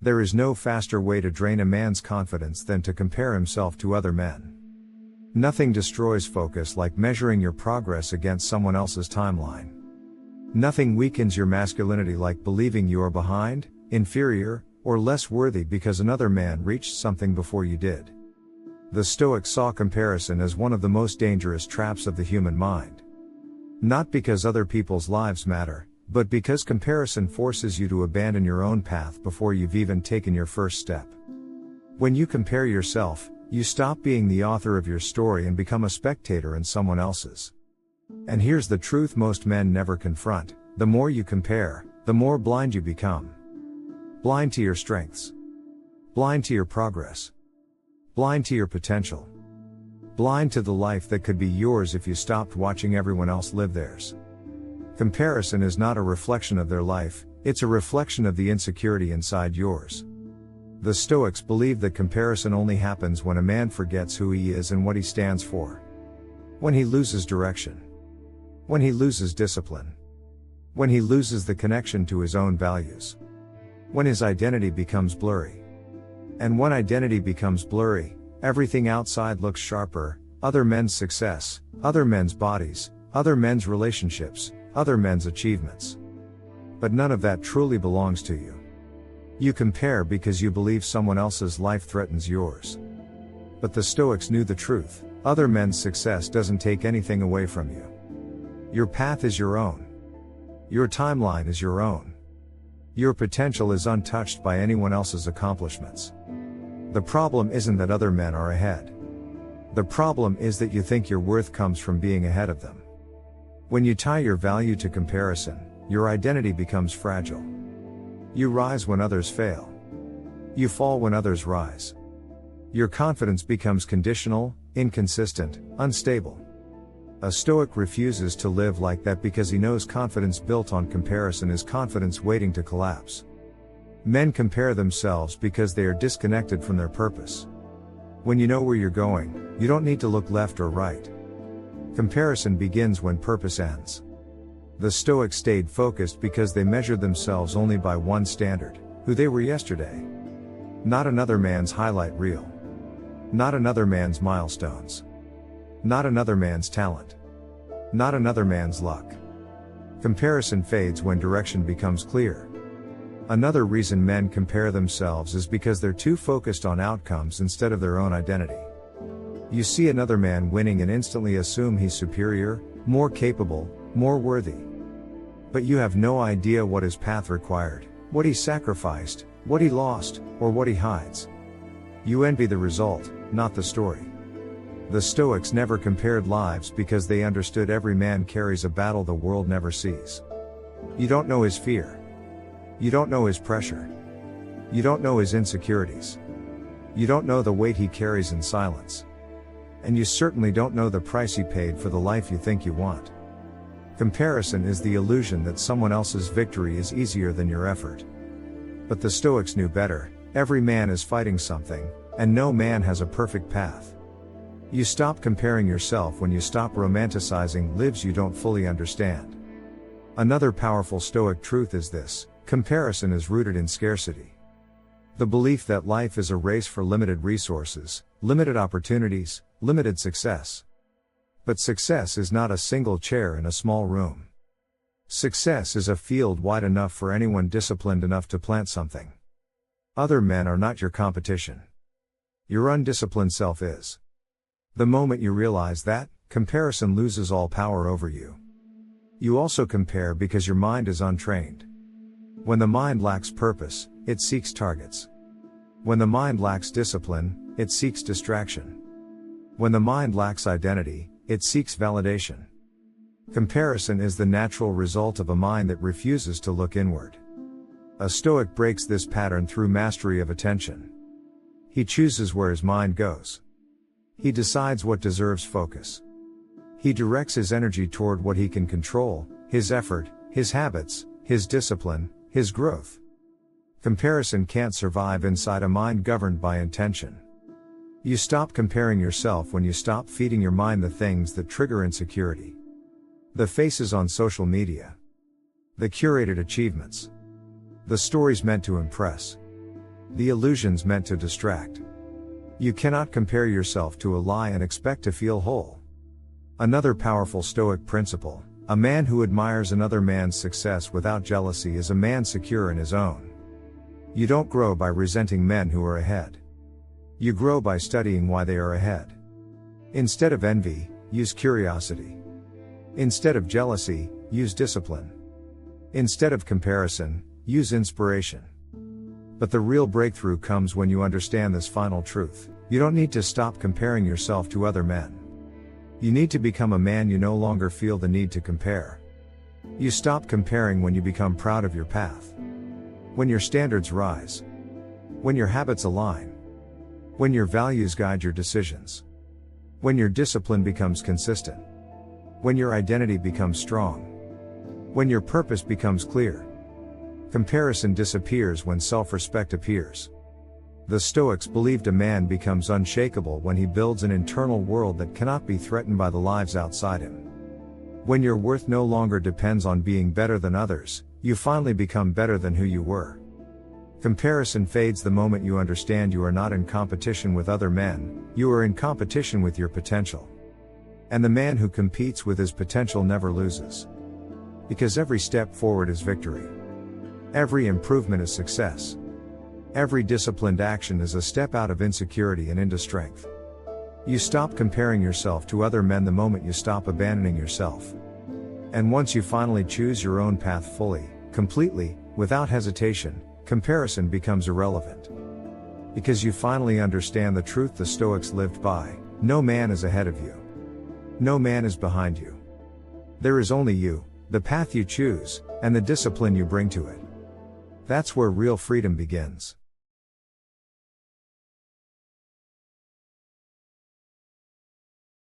There is no faster way to drain a man's confidence than to compare himself to other men. Nothing destroys focus like measuring your progress against someone else's timeline. Nothing weakens your masculinity like believing you are behind, inferior, or less worthy because another man reached something before you did. The Stoics saw comparison as one of the most dangerous traps of the human mind. Not because other people's lives matter, but because comparison forces you to abandon your own path before you've even taken your first step. When you compare yourself, you stop being the author of your story and become a spectator in someone else's. And here's the truth most men never confront: the more you compare, the more blind you become. Blind to your strengths. Blind to your progress. Blind to your potential. Blind to the life that could be yours if you stopped watching everyone else live theirs. Comparison is not a reflection of their life, it's a reflection of the insecurity inside yours. The Stoics believe that comparison only happens when a man forgets who he is and what he stands for. When he loses direction. When he loses discipline. When he loses the connection to his own values. When his identity becomes blurry. And when identity becomes blurry, everything outside looks sharper: other men's success, other men's bodies, other men's relationships, other men's achievements. But none of that truly belongs to you. You compare because you believe someone else's life threatens yours. But the Stoics knew the truth: other men's success doesn't take anything away from you. Your path is your own. Your timeline is your own. Your potential is untouched by anyone else's accomplishments. The problem isn't that other men are ahead. The problem is that you think your worth comes from being ahead of them. When you tie your value to comparison, your identity becomes fragile. You rise when others fail. You fall when others rise. Your confidence becomes conditional, inconsistent, unstable. A Stoic refuses to live like that because he knows confidence built on comparison is confidence waiting to collapse. Men compare themselves because they are disconnected from their purpose. When you know where you're going, you don't need to look left or right. Comparison begins when purpose ends. The Stoics stayed focused because they measured themselves only by one standard: who they were yesterday. Not another man's highlight reel. Not another man's milestones. Not another man's talent. Not another man's luck. Comparison fades when direction becomes clear. Another reason men compare themselves is because they're too focused on outcomes instead of their own identity. You see another man winning and instantly assume he's superior, more capable, more worthy. But you have no idea what his path required, what he sacrificed, what he lost, or what he hides. You envy the result, not the story. The Stoics never compared lives because they understood every man carries a battle the world never sees. You don't know his fear. You don't know his pressure. You don't know his insecurities. You don't know the weight he carries in silence. And you certainly don't know the price he paid for the life you think you want. Comparison is the illusion that someone else's victory is easier than your effort. But the Stoics knew better: every man is fighting something, and no man has a perfect path. You stop comparing yourself when you stop romanticizing lives you don't fully understand. Another powerful Stoic truth is this: comparison is rooted in scarcity. The belief that life is a race for limited resources, limited opportunities, limited success. But success is not a single chair in a small room. Success is a field wide enough for anyone disciplined enough to plant something. Other men are not your competition. Your undisciplined self is. The moment you realize that, comparison loses all power over you. You also compare because your mind is untrained. When the mind lacks purpose, it seeks targets. When the mind lacks discipline, it seeks distraction. When the mind lacks identity, it seeks validation. Comparison is the natural result of a mind that refuses to look inward. A Stoic breaks this pattern through mastery of attention. He chooses where his mind goes. He decides what deserves focus. He directs his energy toward what he can control: his effort, his habits, his discipline, his growth. Comparison can't survive inside a mind governed by intention. You stop comparing yourself when you stop feeding your mind the things that trigger insecurity. The faces on social media. The curated achievements. The stories meant to impress. The illusion's meant to distract. You cannot compare yourself to a lie and expect to feel whole. Another powerful Stoic principle: a man who admires another man's success without jealousy is a man secure in his own. You don't grow by resenting men who are ahead. You grow by studying why they are ahead. Instead of envy, use curiosity. Instead of jealousy, use discipline. Instead of comparison, use inspiration. But the real breakthrough comes when you understand this final truth: you don't need to stop comparing yourself to other men. You need to become a man you no longer feel the need to compare. You stop comparing when you become proud of your path. When your standards rise. When your habits align. When your values guide your decisions. When your discipline becomes consistent. When your identity becomes strong. When your purpose becomes clear. Comparison disappears when self-respect appears. The Stoics believed a man becomes unshakable when he builds an internal world that cannot be threatened by the lives outside him. When your worth no longer depends on being better than others, you finally become better than who you were. Comparison fades the moment you understand you are not in competition with other men, you are in competition with your potential. And the man who competes with his potential never loses. Because every step forward is victory. Every improvement is success. Every disciplined action is a step out of insecurity and into strength. You stop comparing yourself to other men the moment you stop abandoning yourself. And once you finally choose your own path fully, completely, without hesitation, comparison becomes irrelevant. Because you finally understand the truth the Stoics lived by: no man is ahead of you. No man is behind you. There is only you, the path you choose, and the discipline you bring to it. That's where real freedom begins.